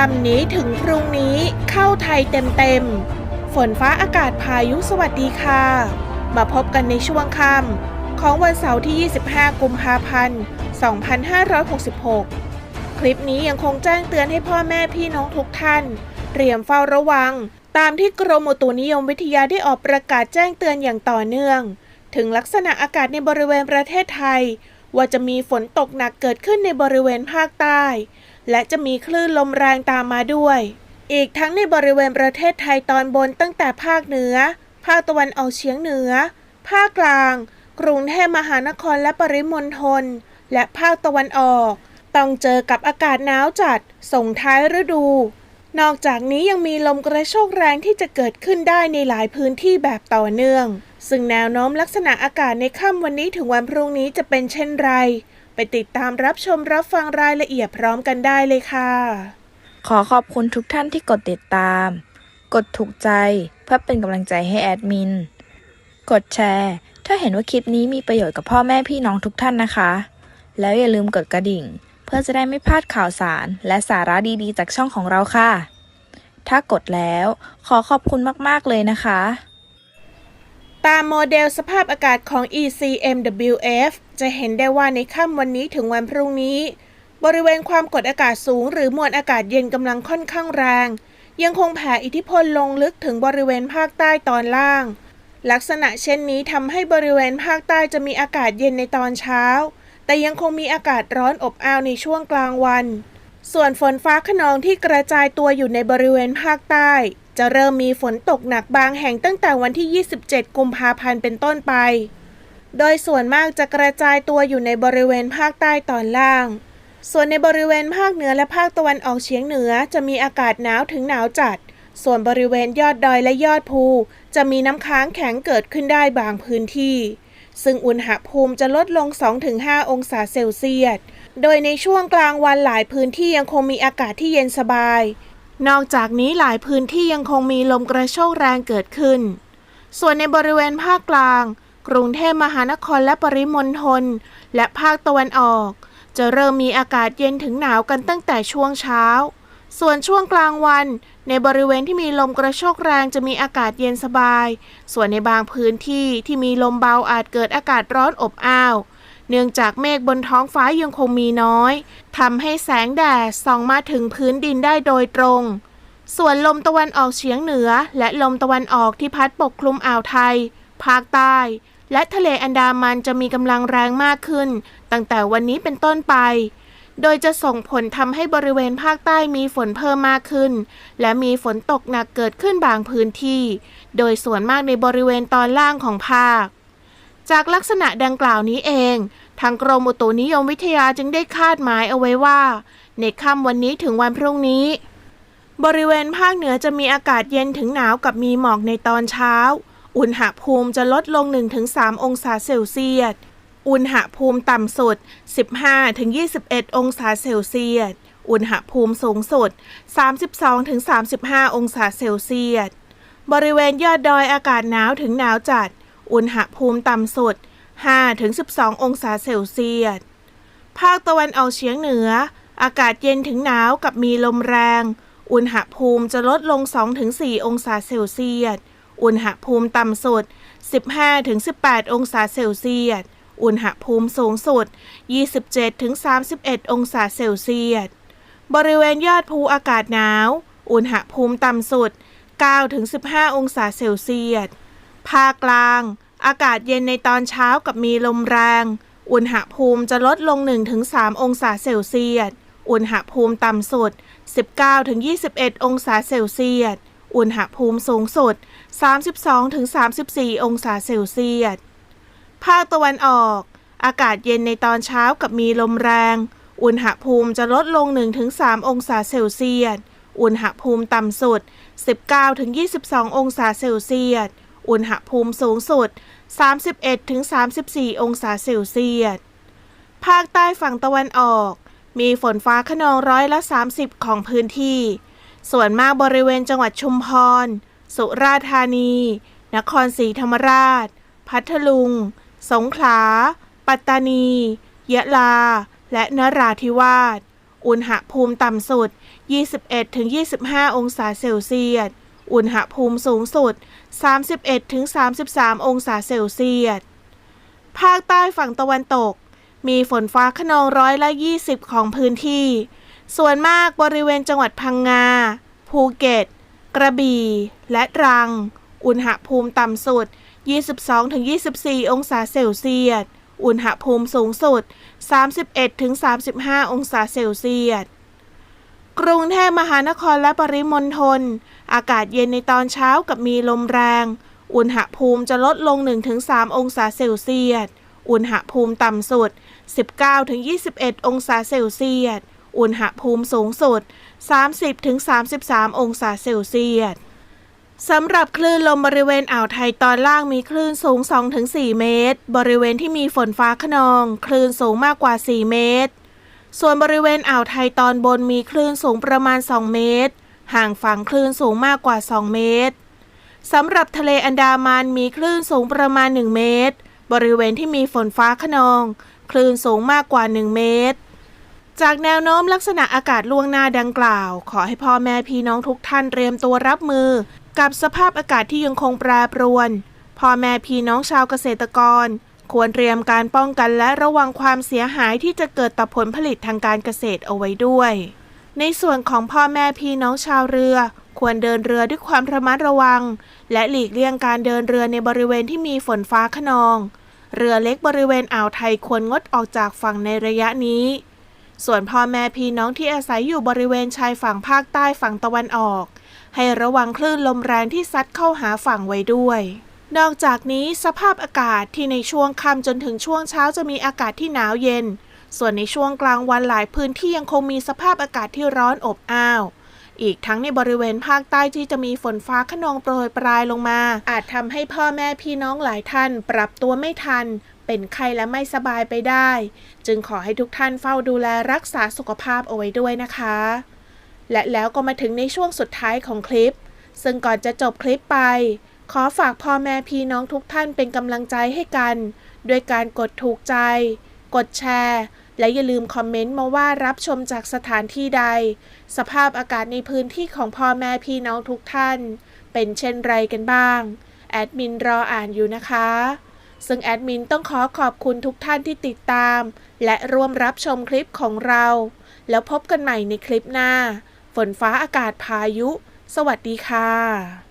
ค่ำนี้ถึงพรุ่งนี้เข้าไทยเต็มฝนฟ้าอากาศพายุสวัสดีค่ะมาพบกันในช่วงค่ำของวันเสาร์ที่ 25 กุมภาพันธ์ 2566 คลิปนี้ยังคงแจ้งเตือนให้พ่อแม่พี่น้องทุกท่านเตรียมเฝ้าระวังตามที่กรมอุตุนิยมวิทยาได้ออกประกาศแจ้งเตือนอย่างต่อเนื่องถึงลักษณะอากาศในบริเวณประเทศไทยว่าจะมีฝนตกหนักเกิดขึ้นในบริเวณภาคใต้และจะมีคลื่นลมแรงตามมาด้วยอีกทั้งในบริเวณประเทศไทยตอนบนตั้งแต่ภาคเหนือภาคตะวันออกเฉียงเหนือภาคกลางกรุงเทพมหานครและปริมณฑลและภาคตะวันออกต้องเจอกับอากาศหนาวจัดส่งท้ายฤดูนอกจากนี้ยังมีลมกระโชกแรงที่จะเกิดขึ้นได้ในหลายพื้นที่แบบต่อเนื่องซึ่งแนวโน้มลักษณะอากาศในค่ำวันนี้ถึงวันพรุ่งนี้จะเป็นเช่นไรไปติดตามรับชมรับฟังรายละเอียดพร้อมกันได้เลยค่ะขอขอบคุณทุกท่านที่กดติดตามกดถูกใจเพื่อเป็นกำลังใจให้แอดมินกดแชร์ถ้าเห็นว่าคลิปนี้มีประโยชน์กับพ่อแม่พี่น้องทุกท่านนะคะแล้วอย่าลืมกดกระดิ่งเพื่อจะได้ไม่พลาดข่าวสารและสาระดีๆจากช่องของเราค่ะถ้ากดแล้วขอขอบคุณมากๆเลยนะคะตามโมเดลสภาพอากาศของ ECMWF จะเห็นได้ว่าในค่ำวันนี้ถึงวันพรุ่งนี้บริเวณความกดอากาศสูงหรือมวลอากาศเย็นกำลังค่อนข้างแรงยังคงแผ่อิทธิพลลงลึกถึงบริเวณภาคใต้ตอนล่างลักษณะเช่นนี้ทำให้บริเวณภาคใต้จะมีอากาศเย็นในตอนเช้าแต่ยังคงมีอากาศร้อนอบอ้าวในช่วงกลางวันส่วนฝนฟ้าคะนองที่กระจายตัวอยู่ในบริเวณภาคใต้จะเริ่มมีฝนตกหนักบางแห่งตั้งแต่วันที่ 27 กุมภาพันธ์เป็นต้นไปโดยส่วนมากจะกระจายตัวอยู่ในบริเวณภาคใต้ตอนล่างส่วนในบริเวณภาคเหนือและภาคตะวันออกเฉียงเหนือจะมีอากาศหนาวถึงหนาวจัดส่วนบริเวณยอดดอยและยอดภูจะมีน้ำค้างแข็งเกิดขึ้นได้บางพื้นที่ซึ่งอุณหภูมิจะลดลง 2-5 องศาเซลเซียสโดยในช่วงกลางวันหลายพื้นที่ยังคงมีอากาศที่เย็นสบายนอกจากนี้หลายพื้นที่ยังคงมีลมกระโชกแรงเกิดขึ้นส่วนในบริเวณภาคกลางกรุงเทพมหานครและปริมณฑลและภาคตะวันออกจะเริ่มมีอากาศเย็นถึงหนาวกันตั้งแต่ช่วงเช้าส่วนช่วงกลางวันในบริเวณที่มีลมกระโชกแรงจะมีอากาศเย็นสบายส่วนในบางพื้นที่ที่มีลมเบาอาจเกิดอากาศร้อนอบอ้าวเนื่องจากเมฆบนท้องฟ้ายังคงมีน้อยทำให้แสงแดดส่องมาถึงพื้นดินได้โดยตรงส่วนลมตะวันออกเฉียงเหนือและลมตะวันออกที่พัดปกคลุมอ่าวไทยภาคใต้และทะเลอันดามันจะมีกำลังแรงมากขึ้นตั้งแต่วันนี้เป็นต้นไปโดยจะส่งผลทำให้บริเวณภาคใต้มีฝนเพิ่มมากขึ้นและมีฝนตกหนักเกิดขึ้นบางพื้นที่โดยส่วนมากในบริเวณตอนล่างของภาคจากลักษณะดังกล่าวนี้เองทางกรมอุตุนิยมวิทยาจึงได้คาดหมายเอาไว้ว่าในค่ำวันนี้ถึงวันพรุ่งนี้บริเวณภาคเหนือจะมีอากาศเย็นถึงหนาวกับมีหมอกในตอนเช้าอุณหภูมิจะลดลง 1-3 องศาเซลเซียสอุณหภูมิต่ำสุด 15-21 องศาเซลเซียสอุณหภูมิสูงสุด 32-35 องศาเซลเซียสบริเวณยอดดอยอากาศหนาวถึงหนาวจัดอุณหภูมิต่ำสุด 5-12 องศาเซลเซียสภาคตะวันออกเฉียงเหนืออากาศเย็นถึงหนาวกับมีลมแรงอุณหภูมิจะลดลง 2-4 องศาเซลเซียสอุณหภูมิต่ำสุด 15-18 องศาเซลเซียสอุณหภูมิสูงสุด 27-31 องศาเซลเซียสบริเวณยอดภูอากาศหนาวอุณหภูมิต่ำสุด 9-15 องศาเซลเซียสภาคกลางอากาศเย็นในตอนเช้ากับมีลมแรงอุณหภูมิจะลดลง 1-3 องศาเซลเซียสอุณหภูมิต่ำสุด 19-21 องศาเซลเซียสอุณหภูมิสูงสุด 32-34 องศาเซลเซียสภาคตะวันออกอากาศเย็นในตอนเช้ากับมีลมแรงอุณหภูมิจะลดลง 1-3 องศาเซลเซียสอุณหภูมิต่ำสุด 19-22 องศาเซลเซียสอุณหภูมิสูงสุด 31-34 องศาเซลเซียสภาคใต้ฝั่งตะวันออกมีฝนฟ้าคะนอง30%ของพื้นที่ส่วนมากบริเวณจังหวัดชุมพรสุราษฎร์ธานีนครศรีธรรมราชพัทลุงสงขลาปัตตานียะลาและนราธิวาสอุณหภูมิต่ำสุด 21-25 องศาเซลเซียสอุณหภูมิสูงสุด 31-33 องศาเซลเซียสภาคใต้ฝั่งตะวันตกมีฝนฟ้าคะนอง20%ของพื้นที่ ส่วนมากบริเวณจังหวัดพังงา ภูเก็ต กระบี่ และตรัง อุณหภูมิต่ำสุด 22-24 องศาเซลเซียส อุณหภูมิสูงสุด 31-35 องศาเซลเซียส กรุงเทพมหานครและปริมณฑลอากาศเย็นในตอนเช้ากับมีลมแรง อุณหภูมิจะลดลง 1-3 องศาเซลเซียส อุณหภูมิต่ำสุด 19-21 องศาเซลเซียส อุณหภูมิสูงสุด 30-33 องศาเซลเซียส สำหรับคลื่นลมบริเวณอ่าวไทยตอนล่างมีคลื่นสูง 2-4 เมตร บริเวณที่มีฝนฟ้าคะนองคลื่นสูงมากกว่า 4 เมตร ส่วนบริเวณอ่าวไทยตอนบนมีคลื่นสูงประมาณ 2 เมตร ห่างฝั่งคลื่นสูงมากกว่า 2 เมตร สำหรับทะเลอันดามันมีคลื่นสูงประมาณ 1 เมตร บริเวณที่มีฝนฟ้าคะนองคลื่นสูงมากกว่า 1 เมตร จากแนวโน้มลักษณะอากาศล่วงหน้าดังกล่าวขอให้พ่อแม่พี่น้องทุกท่านเตรียมตัวรับมือกับสภาพอากาศที่ยังคงแปรปรวนพ่อแม่พี่น้องชาวเกษตรกรควรเตรียมการป้องกันและระวังความเสียหายที่จะเกิดต่อผลผลิตทางการเกษตรเอาไว้ด้วยในส่วนของพ่อแม่พี่น้องชาวเรือควรเดินเรือด้วยความระมัดระวังและหลีกเลี่ยงการเดินเรือในบริเวณที่มีฝนฟ้าคะนองเรือเล็กบริเวณอ่าวไทยควรงดออกจากฝั่งในระยะนี้ส่วนพ่อแม่พี่น้องที่อาศัยอยู่บริเวณชายฝั่งภาคใต้ฝั่งตะวันออกให้ระวังคลื่นลมแรงที่ซัดเข้าหาฝั่งไว้ด้วยนอกจากนี้สภาพอากาศที่ในช่วงค่ำจนถึงช่วงเช้าจะมีอากาศที่หนาวเย็นส่วนในช่วงกลางวันหลายพื้นที่ยังคงมีสภาพอากาศที่ร้อนอบอ้าวอีกทั้งในบริเวณภาคใต้ที่จะมีฝนฟ้าคะนองโปรยปรายลงมาอาจทำให้พ่อแม่พี่น้องหลายท่านปรับตัวไม่ทันเป็นไข้และไม่สบายไปได้จึงขอให้ทุกท่านเฝ้าดูแลรักษาสุขภาพเอาไว้ด้วยนะคะและแล้วก็มาถึงในช่วงสุดท้ายของคลิปซึ่งก่อนจะจบคลิปไปขอฝากพ่อแม่พี่น้องทุกท่านเป็นกำลังใจให้กันด้วยการกดถูกใจกดแชร์และอย่าลืมคอมเมนต์มาว่ารับชมจากสถานที่ใดสภาพอากาศในพื้นที่ของพ่อแม่พี่น้องทุกท่านเป็นเช่นไรกันบ้างแอดมินรออ่านอยู่นะคะซึ่งแอดมินต้องขอขอบคุณทุกท่านที่ติดตามและร่วมรับชมคลิปของเราแล้วพบกันใหม่ในคลิปหน้าฝนฟ้าอากาศพายุสวัสดีค่ะ